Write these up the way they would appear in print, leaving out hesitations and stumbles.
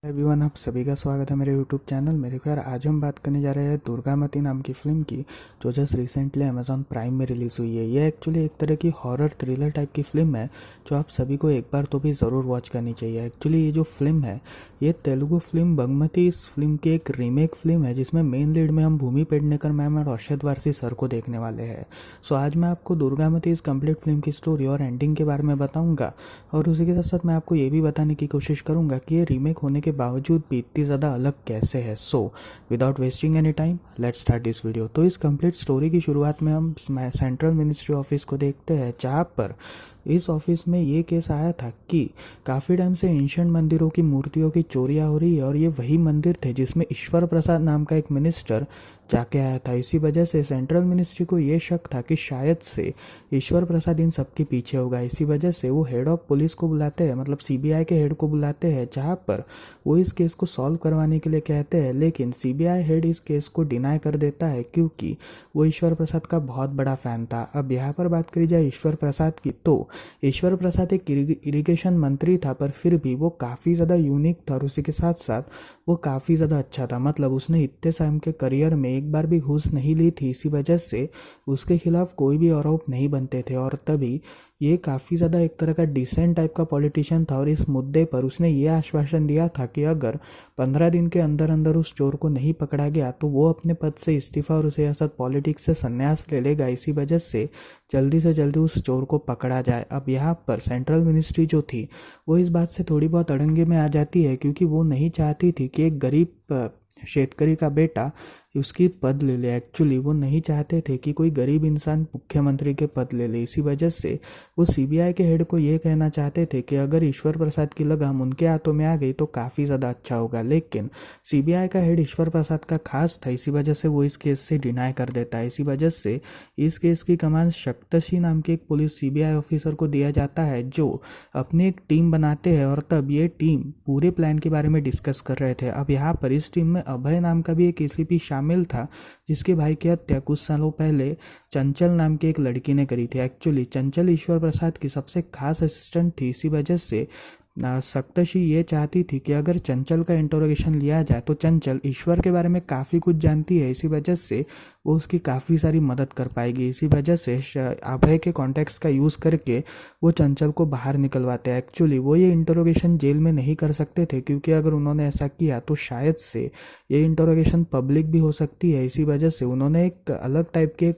Everyone, आप सभी का स्वागत है मेरे यूट्यूब चैनल में। देखो यार, आज हम बात करने जा रहे हैं दुर्गामती नाम की फ़िल्म की, जो जस्ट रिसेंटली अमेजॉन प्राइम में रिलीज़ हुई है। ये एक्चुअली एक तरह की हॉरर थ्रिलर टाइप की फ़िल्म है, जो आप सभी को एक बार तो भी ज़रूर वॉच करनी चाहिए। एक्चुअली ये जो फिल्म है, ये तेलुगु फिल्म बगमती इस फिल्म की एक रीमेक फिल्म है, जिसमें मेन लीड में हम भूमि पेडनेकर मैम और अर्शद वारसी सर को देखने वाले हैं। सो आज मैं आपको दुर्गामती इस कंप्लीट फिल्म की स्टोरी और एंडिंग के बारे में बताऊंगा, और उसी के साथ साथ मैं आपको ये भी बताने की कोशिश करूंगा कि ये रीमेक होने के बावजूद भी इतनी ज़्यादा अलग कैसे है। So without wasting any time, let's start this video. तो इस कंप्लीट स्टोरी की शुरुआत में हम सेंट्रल मिनिस्ट्री ऑफिस को देखते हैं, जहाँ पर इस ऑफिस में ये केस आया था कि काफ़ी टाइम से एंशिएंट मंदिरों की मूर्तियों की चोरियां हो रही है, और ये वही मंदिर थे जिसमें ईश्वर प्रसाद नाम का एक मिनिस्टर जाके आया था। इसी वजह से सेंट्रल मिनिस्ट्री को ये शक था कि शायद से ईश्वर प्रसाद इन सब के पीछे होगा। इसी वजह से वो हेड ऑफ पुलिस को बुलाते हैं, मतलब सीबीआई के हेड को बुलाते हैं, जहाँ पर वो इस केस को सॉल्व करवाने के लिए कहते हैं। लेकिन सीबीआई हेड इस केस को डिनाई कर देता है, क्योंकि वो ईश्वर प्रसाद का बहुत बड़ा फैन था। अब यहाँ पर बात करी जाए ईश्वर प्रसाद की, तो ईश्वर प्रसाद एक इरिगेशन मंत्री था, पर फिर भी वो काफ़ी ज़्यादा यूनिक था, और उसी के साथ साथ वो काफ़ी ज़्यादा अच्छा था। मतलब उसने इतने टाइम के करियर में एक बार भी घूस नहीं ली थी। इसी वजह से उसके खिलाफ कोई भी आरोप नहीं बनते थे, और तभी ये काफ़ी ज़्यादा एक तरह का डिसेंट टाइप का पॉलिटिशियन था। और इस मुद्दे पर उसने ये आश्वासन दिया था कि अगर 15 दिन के अंदर अंदर उस चोर को नहीं पकड़ा गया तो वो अपने पद से इस्तीफा और उसे असद पॉलिटिक्स से संन्यास ले लेगा। इसी वजह से जल्दी से जल्दी उस चोर को पकड़ा जाए। अब यहाँ पर सेंट्रल मिनिस्ट्री जो थी, वो इस बात से थोड़ी बहुत अड़ंगे में आ जाती है, क्योंकि वो नहीं चाहती थी कि एक गरीब शेतकरी का बेटा उसकी पद ले ले। एक्चुअली वो नहीं चाहते थे कि कोई गरीब इंसान मुख्यमंत्री के पद ले ले। इसी वजह से वो सीबीआई के हेड को ये कहना चाहते थे कि अगर ईश्वर प्रसाद की लगाम उनके हाथों में आ गई तो काफ़ी ज़्यादा अच्छा होगा। लेकिन सीबीआई का हेड ईश्वर प्रसाद का खास था, इसी वजह से वो इस केस से डिनाई कर देता है। इसी वजह से इस केस की कमान सप्तषी नाम के एक पुलिस सीबीआई ऑफिसर को दिया जाता है, जो अपनी एक टीम बनाते हैं। और तब ये टीम पूरे प्लान के बारे में डिस्कस कर रहे थे। अब यहाँ पर इस टीम में अभय नाम का भी एक एसीपी शामिल था, जिसके भाई की हत्या कुछ सालों पहले चंचल नाम की एक लड़की ने करी थी। एक्चुअली चंचल ईश्वर प्रसाद की सबसे खास असिस्टेंट थी। इसी वजह से सप्तषी ये चाहती थी कि अगर चंचल का इंटरोगेशन लिया जाए तो चंचल ईश्वर के बारे में काफ़ी कुछ जानती है। इसी वजह से वो उसकी काफ़ी सारी मदद कर पाएगी। इसी वजह से अभय के कॉन्टैक्ट्स का यूज़ करके वो चंचल को बाहर निकलवाते हैं। एक्चुअली वो ये इंटरोगेशन जेल में नहीं कर सकते थे, क्योंकि अगर उन्होंने ऐसा किया तो शायद से ये इंटरोगेशन पब्लिक भी हो सकती है। इसी वजह से उन्होंने एक अलग टाइप के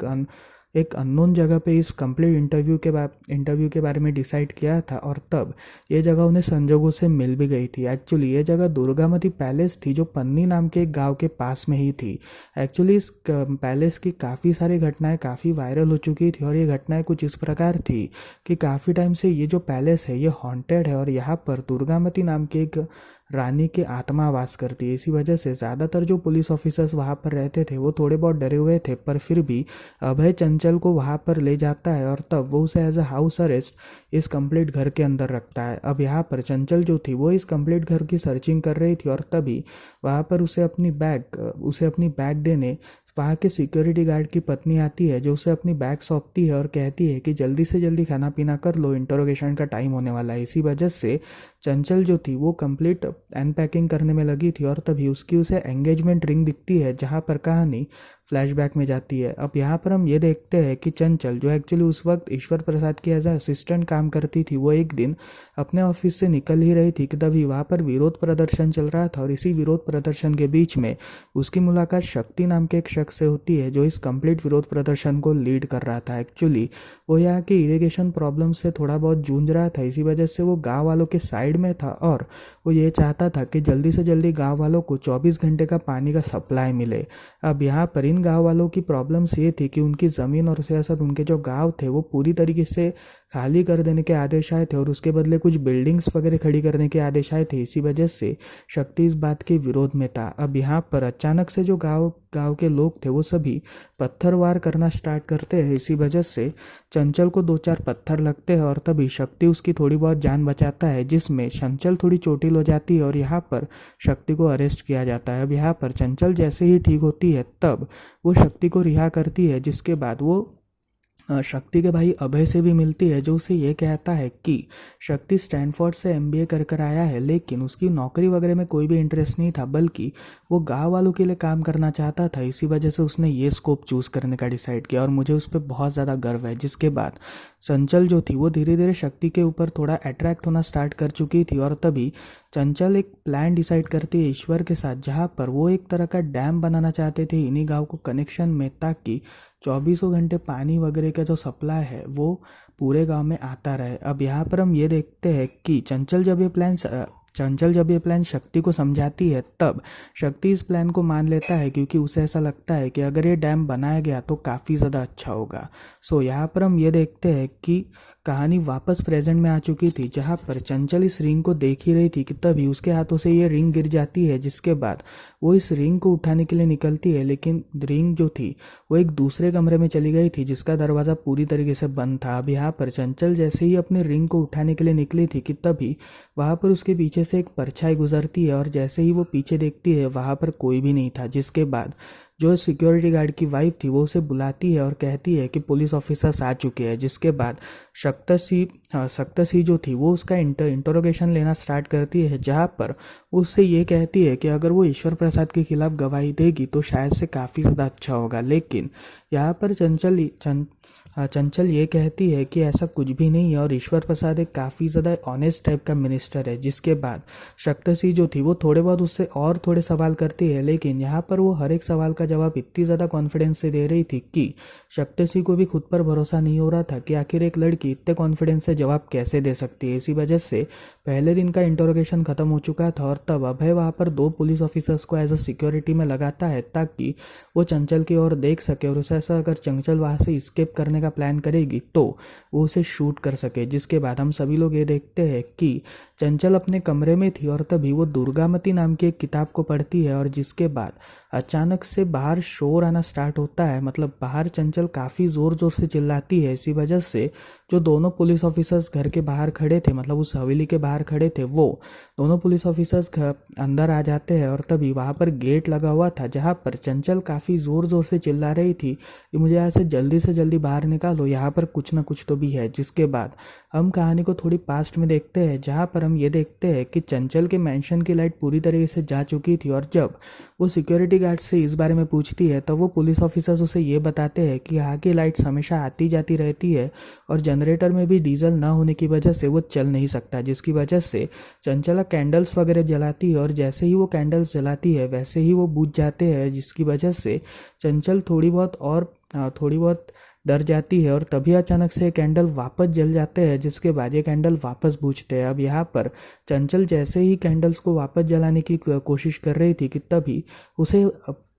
एक अननोन जगह पे इस कंप्लीट इंटरव्यू के बारे में डिसाइड किया था, और तब ये जगह उन्हें संजोगों से मिल भी गई थी। एक्चुअली ये जगह दुर्गामती पैलेस थी, जो पन्नी नाम के एक गांव के पास में ही थी। एक्चुअली इस पैलेस की काफ़ी सारी घटनाएं काफ़ी वायरल हो चुकी थी, और ये घटनाएं कुछ इस प्रकार थी कि काफ़ी टाइम से ये जो पैलेस है ये हॉन्टेड है, और यहाँ पर दुर्गामती नाम की एक रानी की आत्मा वास करती है। इसी वजह से ज़्यादातर जो पुलिस ऑफिसर्स वहाँ पर रहते थे वो थोड़े बहुत डरे हुए थे, पर फिर भी अभय चंचल को वहाँ पर ले जाता है, और तब वो उसे एज अ हाउस अरेस्ट इस कंप्लीट घर के अंदर रखता है। अब यहाँ पर चंचल जो थी वो इस कंप्लीट घर की सर्चिंग कर रही थी, और तभी वहाँ पर उसे अपनी बैग देने वहाँ के सिक्योरिटी गार्ड की पत्नी आती है, जो उसे अपनी बैग सौंपती है और कहती है कि जल्दी से जल्दी खाना पीना कर लो, इंटरोगेशन का टाइम होने वाला है। इसी वजह से चंचल जो थी वो कंप्लीट अनपैकिंग करने में लगी थी, और तभी उसे एंगेजमेंट रिंग दिखती है, जहाँ पर कहानी फ्लैशबैक में जाती है। अब यहाँ पर हम ये देखते हैं कि चंचल, जो एक्चुअली उस वक्त ईश्वर प्रसाद की एज अ असिस्टेंट काम करती थी, वो एक दिन अपने ऑफिस से निकल ही रही थी कि तभी वहाँ पर विरोध प्रदर्शन चल रहा था, और इसी विरोध प्रदर्शन के बीच में उसकी मुलाकात शक्ति नाम के एक शख्स से होती है, जो इस कंप्लीट विरोध प्रदर्शन को लीड कर रहा था। एक्चुअली वो यहाँ के इरिगेशन प्रॉब्लम से थोड़ा बहुत जूझ रहा था। इसी वजह से वो गाँव वालों के साइड में था, और वो ये चाहता था कि जल्दी से जल्दी गाँव वालों को 24 घंटे का पानी का सप्लाई मिले। अब यहाँ पर इन गाँव वालों की प्रॉब्लम्स ये थी कि उनकी ज़मीन और सियासत, उनके जो गाँव थे वो पूरी तरीके से खाली कर देने के आदेश आए थे, और उसके बदले कुछ बिल्डिंग्स वगैरह खड़ी करने के आदेश आए थे। इसी वजह से शक्ति इस बात के विरोध में था। अब यहाँ पर अचानक से जो गांव के लोग थे वो सभी पत्थर वार करना स्टार्ट करते हैं। इसी वजह से चंचल को 2-4 पत्थर लगते हैं, और तभी शक्ति उसकी थोड़ी बहुत जान बचाता है, जिसमें चंचल थोड़ी चोटिल हो जाती है, और यहाँ पर शक्ति को अरेस्ट किया जाता है। अब यहाँ पर चंचल जैसे ही ठीक होती है, तब वो शक्ति को रिहा करती है, जिसके बाद वो शक्ति के भाई अभय से भी मिलती है, जो उसे ये कहता है कि शक्ति स्टैनफोर्ड से एमबीए कर कर आया है, लेकिन उसकी नौकरी वगैरह में कोई भी इंटरेस्ट नहीं था, बल्कि वो गांव वालों के लिए काम करना चाहता था। इसी वजह से उसने ये स्कोप चूज़ करने का डिसाइड किया और मुझे उस पर बहुत ज़्यादा गर्व है। जिसके बाद चंचल जो थी वो धीरे धीरे शक्ति के ऊपर थोड़ा अट्रैक्ट होना स्टार्ट कर चुकी थी, और तभी चंचल एक प्लान डिसाइड करती है ईश्वर के साथ, जहाँ पर वो एक तरह का डैम बनाना चाहते थे इन्हीं गांव को कनेक्शन में, ताकि 24 घंटे पानी वगैरह का जो सप्लाई है वो पूरे गांव में आता रहे। अब यहाँ पर हम ये देखते हैं कि चंचल जब ये प्लान शक्ति को समझाती है, तब शक्ति इस प्लान को मान लेता है, क्योंकि उसे ऐसा लगता है कि अगर ये डैम बनाया गया तो काफ़ी ज़्यादा अच्छा होगा। सो यहाँ पर हम ये देखते हैं कि कहानी वापस प्रेजेंट में आ चुकी थी, जहाँ पर चंचल इस रिंग को देख ही रही थी कि तभी उसके हाथों से ये रिंग गिर जाती है। जिसके बाद वो इस रिंग को उठाने के लिए निकलती है, लेकिन रिंग जो थी वो एक दूसरे कमरे में चली गई थी, जिसका दरवाज़ा पूरी तरीके से बंद था। अब यहाँ पर चंचल जैसे ही अपनी रिंग को उठाने के लिए निकली थी कि तभी वहाँ पर उसके पीछे से एक परछाई गुजरती है, और जैसे ही वो पीछे देखती है वहाँ पर कोई भी नहीं था। जिसके बाद जो सिक्योरिटी गार्ड की वाइफ थी वो उसे बुलाती है और कहती है कि पुलिस ऑफिसर्स आ चुके हैं। जिसके बाद सप्तसी जो थी वो उसका इंटरोगेशन लेना स्टार्ट करती है, जहाँ पर उससे ये कहती है कि अगर वो ईश्वर प्रसाद के खिलाफ गवाही देगी तो शायद से काफ़ी ज़्यादा अच्छा होगा। लेकिन यहाँ पर चंचल ये कहती है कि ऐसा कुछ भी नहीं है, और ईश्वर प्रसाद एक काफ़ी ज़्यादा ऑनेस्ट टाइप का मिनिस्टर है। जिसके बाद सप्तसी जो थी वो थोड़े बहुत उससे और थोड़े सवाल करती है, लेकिन यहाँ पर वो हर एक सवाल का जवाब इतनी ज़्यादा कॉन्फिडेंस से दे रही थी कि सप्तसी को भी खुद पर भरोसा नहीं हो रहा था कि आखिर एक लड़की इतने कॉन्फिडेंस से जवाब कैसे दे सकती है। इसी वजह से पहले दिन का इंटरोगेशन खत्म हो चुका था, और तब अभय वहाँ पर 2 पुलिस ऑफिसर्स को एज अ सिक्योरिटी में लगाता है, ताकि वो चंचल की ओर देख सके, और उसे ऐसा अगर चंचल वहाँ से स्केप करने का प्लान करेगी तो वो उसे शूट कर सके। जिसके बाद हम सभी लोग ये देखते हैं कि चंचल अपने कमरे में थी, और तभी वो दुर्गामती नाम की एक किताब को पढ़ती है, और जिसके बाद अचानक से बाहर शोर आना स्टार्ट होता है। मतलब बाहर चंचल काफ़ी ज़ोर ज़ोर से चिल्लाती है। इसी वजह से जो दोनों पुलिस ऑफिसर्स घर के बाहर खड़े थे, मतलब उस हवेली के बाहर खड़े थे, वो दोनों पुलिस ऑफिसर्स घर अंदर आ जाते हैं, और तभी वहाँ पर गेट लगा हुआ था, जहाँ पर चंचल काफ़ी ज़ोर ज़ोर से चिल्ला रही थी कि मुझे यहाँ से जल्दी बाहर निकालो, यहाँ पर कुछ ना कुछ तो भी है। जिसके बाद हम कहानी को थोड़ी पास्ट में देखते हैं, जहाँ पर हम ये देखते हैं कि चंचल के मैंशन की लाइट पूरी तरीके से जा चुकी थी, और जब वो सिक्योरिटी गार्ड से इस बारे में पूछती है तो वो पुलिस ऑफिसर्स उसे ये बताते हैं कि यहाँ की लाइट्स हमेशा आती जाती रहती है, और जनरेटर में भी डीजल ना होने की वजह से वो चल नहीं सकता। जिसकी वजह से चंचला कैंडल्स वगैरह जलाती है, और जैसे ही वो कैंडल्स जलाती है वैसे ही वो बुझ जाते हैं, जिसकी वजह से चंचल थोड़ी बहुत डर जाती है, और तभी अचानक से कैंडल वापस जल जाते हैं। जिसके बाद ये कैंडल वापस बुझते हैं। अब यहाँ पर चंचल जैसे ही कैंडल्स को वापस जलाने की कोशिश कर रही थी कि तभी उसे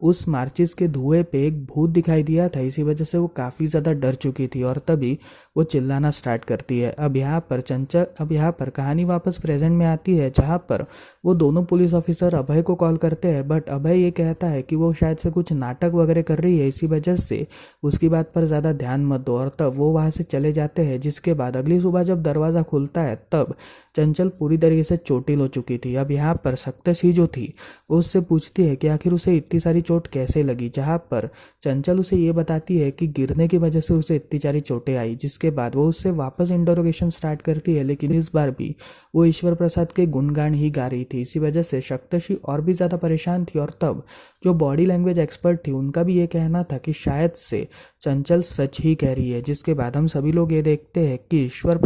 उस मार्चिस के धुएं पे एक भूत दिखाई दिया था। इसी वजह से वो काफ़ी ज़्यादा डर चुकी थी, और तभी वो चिल्लाना स्टार्ट करती है। अब यहाँ पर कहानी वापस प्रेजेंट में आती है, जहाँ पर वो दोनों पुलिस ऑफिसर अभय को कॉल करते हैं, बट अभय ये कहता है कि वो शायद से कुछ नाटक वगैरह कर रही है, इसी वजह से उसकी बात पर ज़्यादा ध्यान मत दो, और तब वो वहाँ से चले जाते हैं। जिसके बाद अगली सुबह जब दरवाज़ा खुलता है तब चंचल पूरी तरीके से चोटिल हो चुकी थी। अब यहाँ पर सप्तसी जो थी वो उससे पूछती है कि आखिर उसे इतनी सारी चोट कैसे लगी, जहाँ पर चंचल उसे ये बताती है कि गिरने की वजह से उसे इतनी सारी चोटें आई। जिसके बाद वो उससे वापस इंटरोगेशन स्टार्ट करती है, लेकिन इस बार भी वो ईश्वर प्रसाद के गुणगान ही गा रही थी। इसी वजह से सप्तसी और भी ज़्यादा परेशान थी, और तब जो बॉडी लैंग्वेज एक्सपर्ट थी उनका भी ये कहना था कि शायद से चंचल सच ही कह रही है। जिसके बाद हम सभी लोग ये देखते हैं कि ईश्वर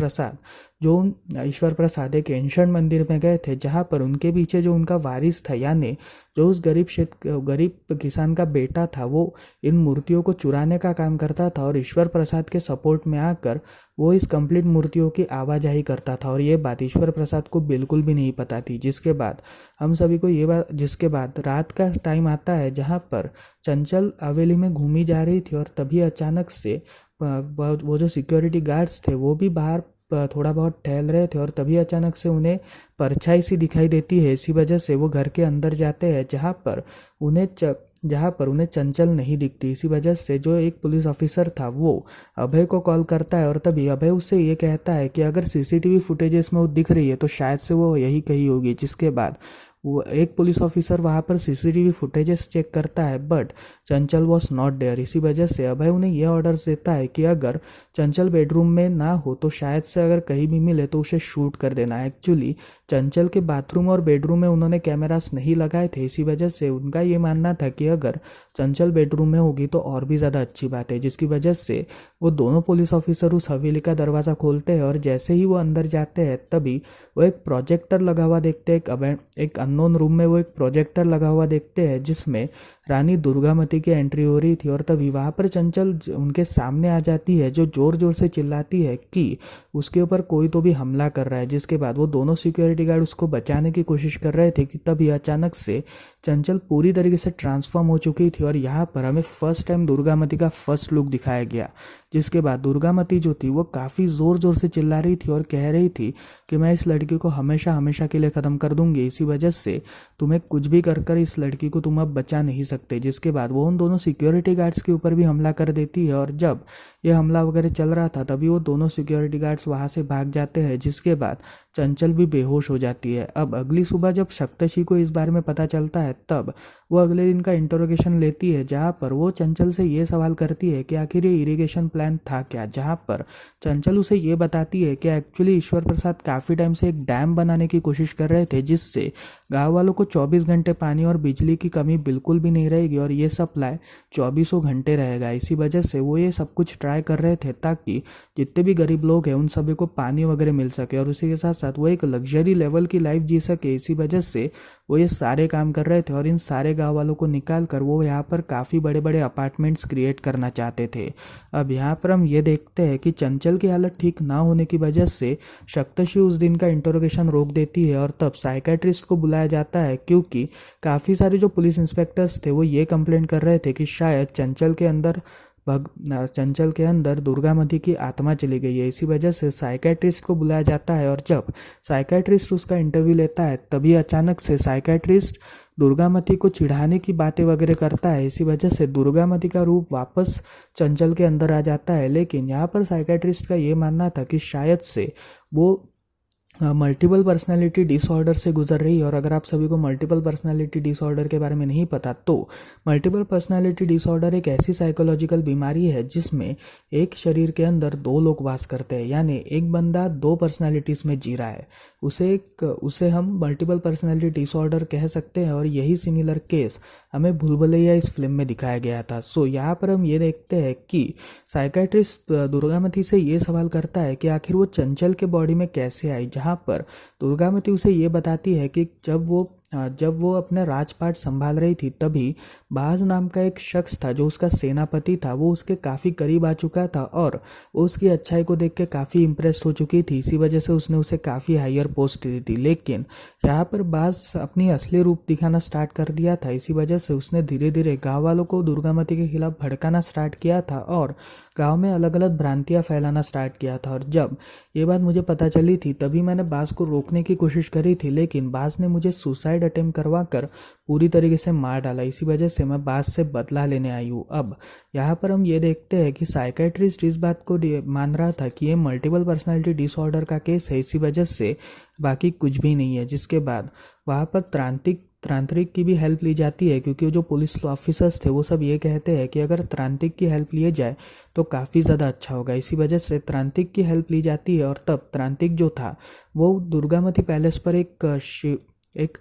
प्रसाद एक एंशिएंट मंदिर में गए थे, जहाँ पर उनके पीछे जो उनका वारिस था, यानी जो उस गरीब किसान का बेटा था, वो इन मूर्तियों को चुराने का काम करता था, और ईश्वर प्रसाद के सपोर्ट में आकर वो इस कंप्लीट मूर्तियों की आवाजाही करता था, और ये बात ईश्वर प्रसाद को बिल्कुल भी नहीं पता थी। जिसके बाद रात का टाइम आता है, जहाँ पर चंचल हवेली में घूमी जा रही थी, और तभी अचानक से वो जो सिक्योरिटी गार्ड्स थे वो भी बाहर थोड़ा बहुत टहल रहे थे, और तभी अचानक से उन्हें परछाई सी दिखाई देती है। इसी वजह से वो घर के अंदर जाते हैं, जहाँ पर उन्हें चंचल नहीं दिखती। इसी वजह से जो एक पुलिस ऑफिसर था वो अभय को कॉल करता है, और तभी अभय उससे ये कहता है कि अगर सीसीटीवी फुटेजेस में वो दिख रही है तो शायद से वो यही कही होगी। जिसके बाद वो एक पुलिस ऑफिसर वहाँ पर सीसीटीवी फुटेजेस चेक करता है, but Chanchal was not there. इसी वजह से अभय उन्हें यह ऑर्डर्स देता है कि अगर चंचल बेडरूम में ना हो तो शायद से अगर कहीं भी मिले तो उसे शूट कर देना। एक्चुअली चंचल के बाथरूम और बेडरूम में उन्होंने कैमरास नहीं लगाए थे, इसी वजह से उनका ये मानना था कि अगर चंचल बेडरूम में होगी तो और भी ज़्यादा अच्छी बात है, जिसकी वजह से वो दोनों पुलिस ऑफिसर उस हवेली का दरवाज़ा खोलते हैं और जैसे ही वो अंदर जाते हैं तभी वो एक प्रोजेक्टर लगा हुआ देखते हैं। एक अननोन रूम में वो एक प्रोजेक्टर लगा हुआ देखते हैं जिसमें रानी दुर्गामती की एंट्री हो रही थी और तभी वहाँ पर चंचल उनके सामने आ जाती है, जो ज़ोर ज़ोर से चिल्लाती है कि उसके ऊपर कोई तो भी हमला कर रहा है। जिसके बाद वो दोनों सिक्योरिटी गार्ड उसको बचाने की कोशिश कर रहे थे कि तभी अचानक से चंचल पूरी तरीके से ट्रांसफॉर्म हो चुकी थी और यहाँ पर हमें फर्स्ट टाइम दुर्गामती का फर्स्ट लुक दिखाया गया। जिसके बाद दुर्गामती जो थी वो काफ़ी ज़ोर ज़ोर से चिल्ला रही थी और कह रही थी कि मैं इस लड़की को हमेशा हमेशा के लिए ख़त्म कर दूंगी, इसी वजह से तुम्हें कुछ भी कर कर इस लड़की को तुम अब बचा नहीं सकते। जिसके बाद वो उन दोनों सिक्योरिटी गार्ड्स के ऊपर भी हमला कर देती है और जब ये हमला वगैरह चल रहा था तभी वो दोनों सिक्योरिटी गार्ड्स वहाँ से भाग जाते हैं, जिसके बाद चंचल भी बेहोश हो जाती है। अब अगली सुबह जब सप्तषी को इस बारे में पता चलता है तब वो अगले दिन का इंटरोगेशन लेती है, जहाँ पर वो चंचल से ये सवाल करती है कि आखिर ये इरिगेशन प्लान था क्या, जहाँ पर चंचल उसे ये बताती है कि एक्चुअली ईश्वर प्रसाद काफ़ी टाइम से एक डैम बनाने की कोशिश कर रहे थे जिससे गाँव वालों को 24 घंटे पानी और बिजली की कमी बिल्कुल भी नहीं रहेगी और ये सप्लाई 24 घंटे रहेगा। इसी वजह से वो ये सब कुछ ट्राई कर रहे थे ताकि जितने भी गरीब लोग हैं उन सभी को पानी वगैरह मिल सके और उसी के साथ साथ वो एक लग्जरी लेवल की लाइफ जी सके। इसी वजह से वो ये सारे काम कर रहे थे और इन सारे गाँव वालों को निकाल कर वो यहाँ पर काफ़ी बड़े बड़े अपार्टमेंट्स क्रिएट करना चाहते थे। अब यहाँ पर हम ये देखते हैं कि चंचल की हालत ठीक ना होने की वजह से सप्तषी उस दिन का इंटरोगेशन रोक देती है और तब साइकेट्रिस्ट को बुलाया जाता है, क्योंकि काफ़ी सारे जो पुलिस इंस्पेक्टर्स थे वो ये कंप्लेंट कर रहे थे कि शायद चंचल के अंदर दुर्गामती की आत्मा चली गई है। इसी वजह से साइकेट्रिस्ट को बुलाया जाता है और जब साइकेट्रिस्ट उसका इंटरव्यू लेता है तभी अचानक से साइकेट्रिस्ट दुर्गामती को चिढ़ाने की बातें वगैरह करता है। इसी वजह से दुर्गामती का रूप वापस चंचल के अंदर आ जाता है। लेकिन यहाँ पर साइकेट्रिस्ट का ये मानना था कि शायद से वो मल्टीपल पर्सनालिटी डिसऑर्डर से गुजर रही है। और अगर आप सभी को मल्टीपल पर्सनालिटी डिसऑर्डर के बारे में नहीं पता तो मल्टीपल पर्सनालिटी डिसऑर्डर एक ऐसी साइकोलॉजिकल बीमारी है जिसमें एक शरीर के अंदर दो लोग वास करते हैं, यानी एक बंदा दो पर्सनालिटीज में जी रहा है, उसे हम मल्टीपल पर्सनालिटी डिसऑर्डर कह सकते हैं। और यही सिमिलर केस हमें भूल भुलैया इस फिल्म में दिखाया गया था। सो यहाँ पर हम ये देखते हैं कि साइकेट्रिस्ट दुर्गामती से ये सवाल करता है कि आखिर वो चंचल के बॉडी में कैसे आई, जहाँ पर दुर्गामती उसे ये बताती है कि जब वो अपने राजपाट संभाल रही थी तभी बाज नाम का एक शख्स था जो उसका सेनापति था, वो उसके काफ़ी करीब आ चुका था और वो उसकी अच्छाई को देख के काफ़ी इम्प्रेस हो चुकी थी। इसी वजह से उसने उसे काफ़ी हायर पोस्ट दी थी। लेकिन यहाँ पर बाज अपनी असली रूप दिखाना स्टार्ट कर दिया था। इसी वजह से उसने धीरे धीरे गाँव वालों को दुर्गामती के खिलाफ भड़काना स्टार्ट किया था और गाँव में अलग अलग भ्रांतियाँ फैलाना स्टार्ट किया था। और जब ये बात मुझे पता चली थी तभी मैंने बाज को रोकने की कोशिश करी थी, लेकिन बाज ने मुझे सुसाइड अटेम्प्ट करवा कर पूरी तरीके से मार डाला। इसी वजह से मैं बाज से बदला लेने आई हूँ। अब यहाँ पर हम ये देखते हैं कि साइकेट्रिस्ट इस बात को मान रहा था कि ये मल्टीपल पर्सनालिटी डिसऑर्डर का केस है, इसी वजह से बाकी कुछ भी नहीं है। जिसके बाद वहाँ पर त्रांत्रिक की भी हेल्प ली जाती है, क्योंकि जो पुलिस ऑफिसर्स थे वो सब ये कहते हैं कि अगर त्रांत्रिक की हेल्प लिए जाए तो काफ़ी ज़्यादा अच्छा होगा। इसी वजह से त्रांत्रिक की हेल्प ली जाती है और तब त्रांत्रिक जो था वो दुर्गामती पैलेस पर एक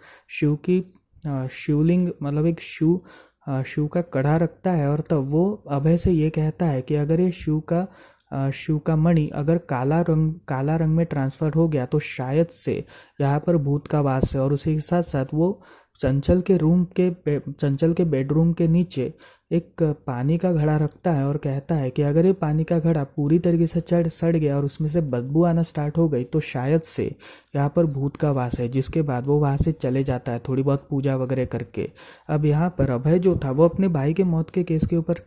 शिवलिंग मतलब एक शिव का कड़ा रखता है और तब वो अभय से ये कहता है कि अगर ये शिव का मणि अगर काला रंग में ट्रांसफर हो गया तो शायद से यहाँ पर भूत का वास है। और उसी के साथ साथ वो चंचल के बेडरूम के नीचे एक पानी का घड़ा रखता है और कहता है कि अगर ये पानी का घड़ा पूरी तरीके से सड़ गया और उसमें से बदबू आना स्टार्ट हो गई तो शायद से यहाँ पर भूत का वास है। जिसके बाद वो वहाँ से चले जाता है थोड़ी बहुत पूजा वगैरह करके। अब यहाँ पर अभय जो था वो अपने भाई के मौत के केस के ऊपर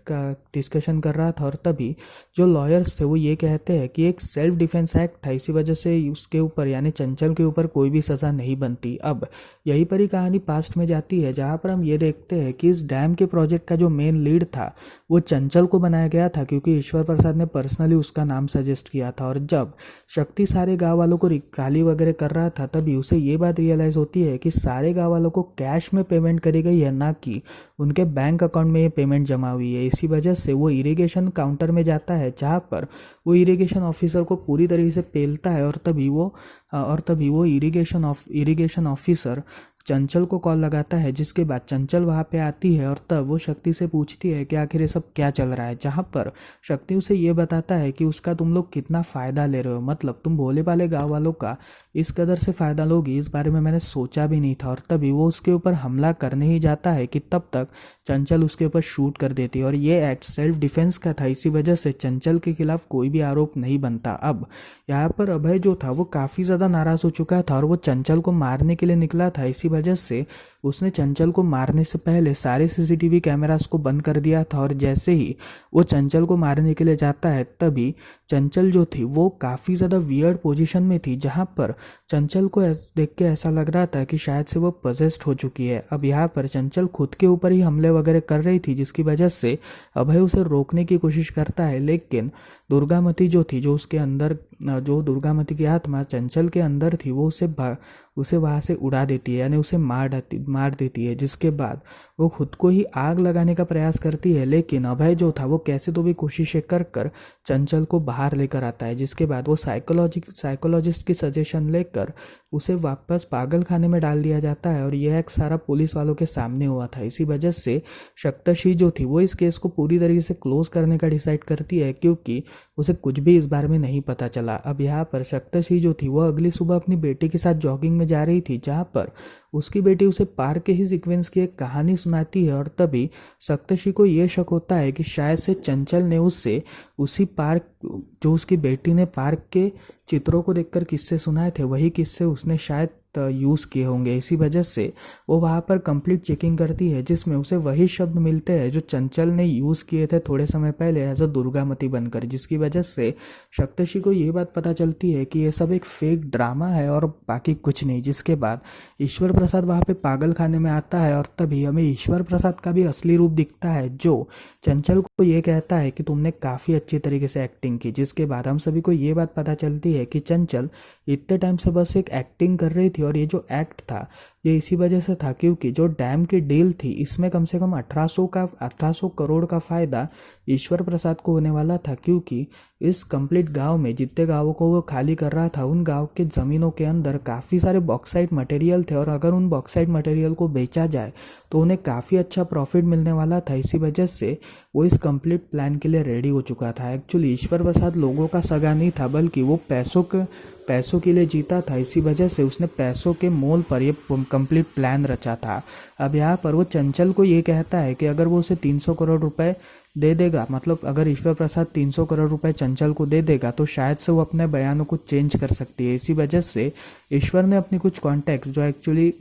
डिस्कशन कर रहा था और तभी जो लॉयर्स थे वो ये कहते हैं कि एक सेल्फ डिफेंस एक्ट था, इसी वजह से उसके ऊपर यानी चंचल के ऊपर कोई भी सज़ा नहीं बनती। अब यही पर ही कहानी पास्ट में जाती है, जहाँ पर हम ये देखते हैं कि इस डैम के प्रोजेक्ट का जो मेन मेन लीड था वो चंचल को बनाया गया था, क्योंकि ईश्वर प्रसाद ने पर्सनली उसका नाम सजेस्ट किया था। और जब शक्ति सारे गांव वालों को गाली वगैरह कर रहा था, तभी उसे ये बात रियलाइज होती है कि सारे गांव वालों को कैश में पेमेंट करी गई है, ना कि उनके बैंक अकाउंट में ये पेमेंट जमा हुई है। इसी वजह से वो इरिगेशन काउंटर में जाता है, जहाँ पर वो इरिगेशन ऑफिसर को पूरी तरीके से पेलता है। और तभी वो इरिगेशन ऑफिसर चंचल को कॉल लगाता है, जिसके बाद चंचल वहाँ पे आती है और तब वो शक्ति से पूछती है कि आखिर ये सब क्या चल रहा है। जहाँ पर शक्ति उसे ये बताता है कि उसका तुम लोग कितना फ़ायदा ले रहे हो, मतलब तुम भोले भाले गाँव वालों का इस कदर से फ़ायदा लोगी, इस बारे में मैंने सोचा भी नहीं था। और तभी वो उसके ऊपर हमला करने ही जाता है कि तब तक चंचल उसके ऊपर शूट कर देती है। और ये एक्ट सेल्फ डिफेंस का था, इसी वजह से चंचल के खिलाफ कोई भी आरोप नहीं बनता। अब यहाँ पर अभय जो था वो काफ़ी ज़्यादा नाराज़ हो चुका था और वो चंचल को मारने के लिए निकला था। इसी वजह से उसने चंचल को मारने से पहले सारे सीसीटीवी कैमरास को बंद कर दिया था। और जैसे ही वो चंचल को मारने के लिए जाता है, तभी चंचल जो थी वो काफ़ी ज़्यादा वियर्ड पोजीशन में थी, जहाँ पर चंचल को देख के ऐसा लग रहा था कि शायद से वो पजेस्ड हो चुकी है। अब यहाँ पर चंचल खुद के ऊपर ही हमले वगैरह कर रही थी, जिसकी वजह से अभय उसे रोकने की कोशिश करता है, लेकिन दुर्गामती जो थी, जो दुर्गामती की आत्मा चंचल के अंदर थी, वो उसे वहाँ से उड़ा देती है, यानी उसे मार देती है। जिसके बाद वो खुद को ही आग लगाने का प्रयास करती है, लेकिन अभय जो था वो कैसे तो भी कोशिशें कर चंचल को बाहर लेकर आता है। जिसके बाद वो साइकोलॉजिस्ट की सजेशन लेकर उसे वापस पागल खाने में डाल दिया जाता है। और यह एक सारा पुलिस वालों के सामने हुआ था। इसी वजह से सप्तषी जो थी वो इस केस को पूरी तरीके से क्लोज करने का डिसाइड करती है, क्योंकि उसे कुछ भी इस बारे में नहीं पता चला। अब यहाँ पर सप्तषी जो थी वो अगली सुबह अपनी बेटी के साथ जॉगिंग में जा रही थी, जहाँ पर उसकी बेटी उसे पार्क के ही सीक्वेंस की एक कहानी सुनाती है। और तभी सप्तषी को ये शक होता है कि शायद से चंचल ने उससे उसी पार्क, जो उसकी बेटी ने पार्क के चित्रों को देखकर किस्से सुनाए थे, वही किस्से उसने शायद यूज़ किए होंगे। इसी वजह से वो वहाँ पर कंप्लीट चेकिंग करती है, जिसमें उसे वही शब्द मिलते हैं जो चंचल ने यूज़ किए थे थोड़े समय पहले एज अ दुर्गामती बनकर। जिसकी वजह से सप्तषी को ये बात पता चलती है कि ये सब एक फेक ड्रामा है और बाकी कुछ नहीं। जिसके बाद ईश्वर प्रसाद वहाँ पे पागल खाने में आता है, और तभी हमें ईश्वर प्रसाद का भी असली रूप दिखता है, जो चंचल को ये कहता है कि तुमने काफ़ी अच्छी तरीके से एक्टिंग की। जिसके बाद हम सभी को ये बात पता चलती है कि चंचल इतने टाइम से बस एक एक्टिंग कर रही थी, और ये जो एक्ट था ये इसी वजह से था क्योंकि जो डैम की डील थी इसमें कम से कम 1800 करोड़ का फ़ायदा ईश्वर प्रसाद को होने वाला था, क्योंकि इस कंप्लीट गांव में जितने गांवों को वो खाली कर रहा था, उन गांव के ज़मीनों के अंदर काफ़ी सारे बॉक्साइट मटेरियल थे, और अगर उन बॉक्साइट मटेरियल को बेचा जाए तो उन्हें काफ़ी अच्छा प्रॉफिट मिलने वाला था। इसी वजह से वो इस कंप्लीट प्लान के लिए रेडी हो चुका था। एक्चुअली ईश्वर प्रसाद लोगों का सगा नहीं था, बल्कि वो पैसों के लिए जीता था। इसी वजह से उसने पैसों के मोल पर ये कंप्लीट प्लान रचा था। अब यहाँ पर वो चंचल को ये कहता है कि अगर वो उसे 300 करोड़ रुपए दे देगा, मतलब अगर ईश्वर प्रसाद 300 करोड़ रुपए चंचल को दे देगा, तो शायद से वो अपने बयानों को चेंज कर सकती है। इसी वजह से ईश्वर ने अपनी कुछ कॉन्टैक्ट्स, जो एक्चुअली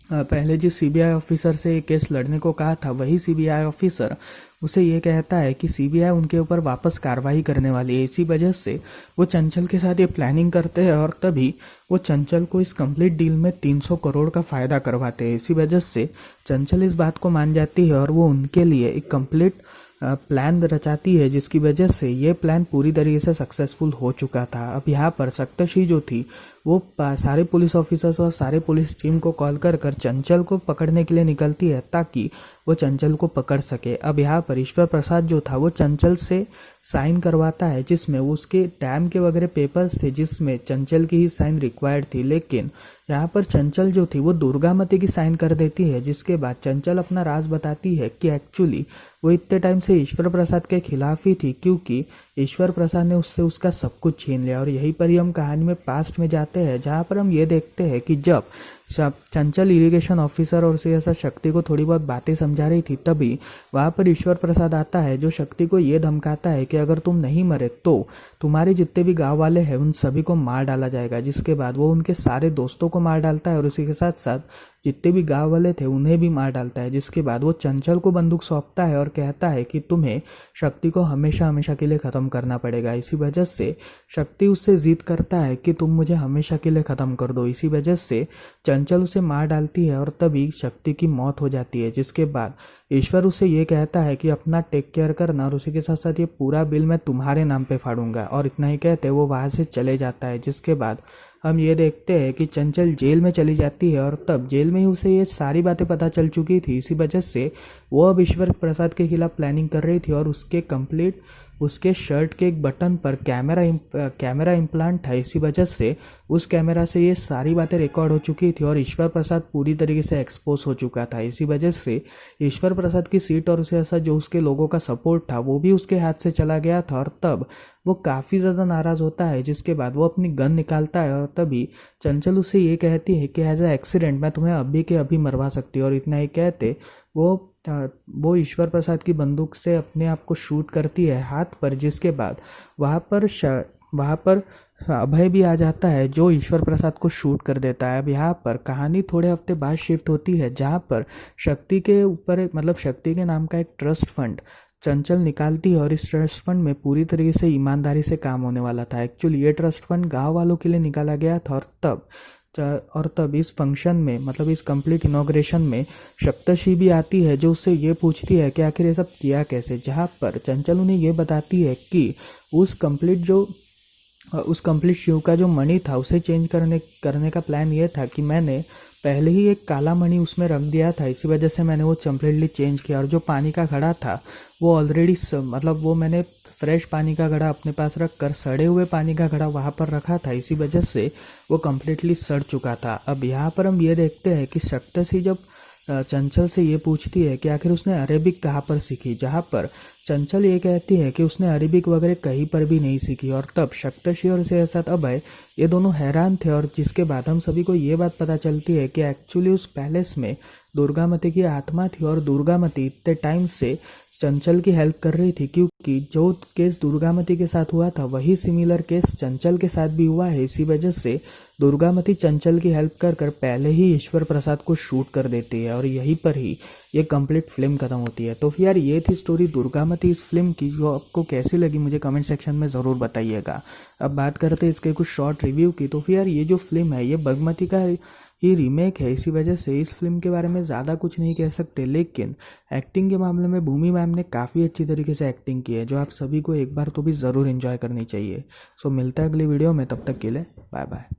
पहले जिस सीबीआई ऑफिसर से ये केस लड़ने को कहा था, वही सीबीआई ऑफिसर उसे ये कहता है कि सीबीआई उनके ऊपर वापस कार्रवाई करने वाली है। इसी वजह से वो चंचल के साथ ये प्लानिंग करते हैं, और तभी वो चंचल को इस कंप्लीट डील में 300 करोड़ का फ़ायदा करवाते हैं। इसी वजह से चंचल इस बात को मान जाती है और वो उनके लिए एक कंप्लीट प्लान रचाती है, जिसकी वजह से ये प्लान पूरी तरीके से सक्सेसफुल हो चुका था। अब यहाँ पर सप्तषी जो थी वो सारे पुलिस ऑफिसर्स और सारे पुलिस टीम को कॉल कर चंचल को पकड़ने के लिए निकलती है, ताकि वो चंचल को पकड़ सके। अब यहाँ पर ईश्वर प्रसाद जो था वो चंचल से साइन करवाता है, जिसमें उसके डैम के वगैरह पेपर्स थे, जिसमें चंचल की ही साइन रिक्वायर्ड थी। लेकिन यहाँ पर चंचल जो थी वो दुर्गामती की साइन कर देती है। जिसके बाद चंचल अपना राज बताती है कि एक्चुअली वो इतने टाइम से ईश्वर प्रसाद के खिलाफ ही थी, क्योंकि ईश्वर प्रसाद ने उससे उसका सब कुछ छीन लिया। और यहीं पर ही हम कहानी में पास्ट में जाते हैं, जहाँ पर हम ये देखते हैं कि जब चंचल इरिगेशन ऑफिसर और ऐसा शक्ति को थोड़ी बहुत बातें समझा रही थी, तभी वहाँ पर ईश्वर प्रसाद आता है, जो शक्ति को ये धमकाता है कि अगर तुम नहीं मरे तो तुम्हारे जितने भी गांव वाले हैं उन सभी को मार डाला जाएगा। जिसके बाद वो उनके सारे दोस्तों को मार डालता है, और उसी के साथ साथ जितने भी गांव वाले थे उन्हें भी मार डालता है। जिसके बाद वो चंचल को बंदूक सौंपता है और कहता है कि तुम्हें शक्ति को हमेशा हमेशा के लिए ख़त्म करना पड़ेगा। इसी वजह से शक्ति उससे जिद करता है कि तुम मुझे हमेशा के लिए ख़त्म कर दो। इसी वजह से चंचल उसे मार डालती है और तभी शक्ति की मौत हो जाती है, जिसके बाद ईश्वर उसे ये कहता है कि अपना टेक केयर करना और उसी के साथ साथ ये पूरा बिल मैं तुम्हारे नाम पे फाड़ूंगा। और इतना ही कहते वो वहाँ से चले जाता है, जिसके बाद हम ये देखते हैं कि चंचल जेल में चली जाती है और तब जेल में ही उसे ये सारी बातें पता चल चुकी थी। इसी वजह से वो अब ईश्वर प्रसाद के खिलाफ प्लानिंग कर रही थी और उसके शर्ट के एक बटन पर कैमरा इम्प्लांट था। इसी वजह से उस कैमरा से ये सारी बातें रिकॉर्ड हो चुकी थी और ईश्वर प्रसाद पूरी तरीके से एक्सपोज हो चुका था। इसी वजह से ईश्वर प्रसाद की सीट और उसे ऐसा जो उसके लोगों का सपोर्ट था वो भी उसके हाथ से चला गया था। और तब वो काफ़ी ज़्यादा नाराज़ होता है, जिसके बाद वो अपनी गन निकालता है और तभी चंचल उसे ये कहती है कि एज अ एक्सीडेंट मैं तुम्हें अभी के अभी मरवा सकती हूँ। और इतना ही कहते वो ईश्वर प्रसाद की बंदूक से अपने आप को शूट करती है हाथ पर, जिसके बाद वहाँ पर अभय भी आ जाता है जो ईश्वर प्रसाद को शूट कर देता है। अब यहाँ पर कहानी थोड़े हफ्ते बाद शिफ्ट होती है, जहाँ पर शक्ति के ऊपर मतलब शक्ति के नाम का एक ट्रस्ट फंड चंचल निकालती है और इस ट्रस्ट फंड में पूरी तरीके से ईमानदारी से काम होने वाला था। एक्चुअली ये ट्रस्ट फंड गांव वालों के लिए निकाला गया था। और तब इस फंक्शन में मतलब इस कंप्लीट इनॉग्रेशन में सप्तषी भी आती है, जो उससे ये पूछती है कि आखिर ये सब किया कैसे, जहाँ पर चंचल उन्हें ये बताती है कि उस कंप्लीट शिव का जो मणि था उसे चेंज करने का प्लान ये था कि मैंने पहले ही एक काला मणि उसमें रख दिया था, इसी वजह से मैंने वो कम्प्लीटली चेंज किया। और जो पानी का घड़ा था वो ऑलरेडी मतलब वो मैंने फ्रेश पानी का घड़ा अपने पास रख कर सड़े हुए पानी का घड़ा वहाँ पर रखा था, इसी वजह से वो कम्प्लीटली सड़ चुका था। अब यहाँ पर हम ये देखते हैं कि सप्तषी जब चंचल से ये पूछती है कि आखिर उसने अरेबिक कहाँ पर सीखी, जहाँ पर चंचल ये कहती है कि उसने अरेबिक वगैरह कहीं पर भी नहीं सीखी। और तब सप्तषी और उसके साथ अभय ये दोनों हैरान थे, और जिसके बाद हम सभी को ये बात पता चलती है कि एक्चुअली उस पैलेस में दुर्गामती की आत्मा थी और दुर्गामती इतने टाइम से चंचल की हेल्प कर रही थी, क्योंकि जो केस दुर्गामती के साथ हुआ था वही सिमिलर केस चंचल के साथ भी हुआ है। इसी वजह से दुर्गामती चंचल की हेल्प कर पहले ही ईश्वर प्रसाद को शूट कर देती है और यहीं पर ही ये कंप्लीट फिल्म खत्म होती है। तो फिर यार ये थी स्टोरी दुर्गामती इस फिल्म की, जो आपको कैसी लगी मुझे कमेंट सेक्शन में ज़रूर बताइएगा। अब बात करते हैं इसके कुछ शॉर्ट रिव्यू की। तो फिर यार ये जो फिल्म है ये बागमती का ही रीमेक है, इसी वजह से इस फिल्म के बारे में ज़्यादा कुछ नहीं कह सकते, लेकिन एक्टिंग के मामले में भूमि मैम ने काफ़ी अच्छी तरीके से एक्टिंग की है, जो आप सभी को एक बार तो भी ज़रूर एंजॉय करनी चाहिए। सो मिलता है अगली वीडियो में, तब तक के लिए बाय बाय।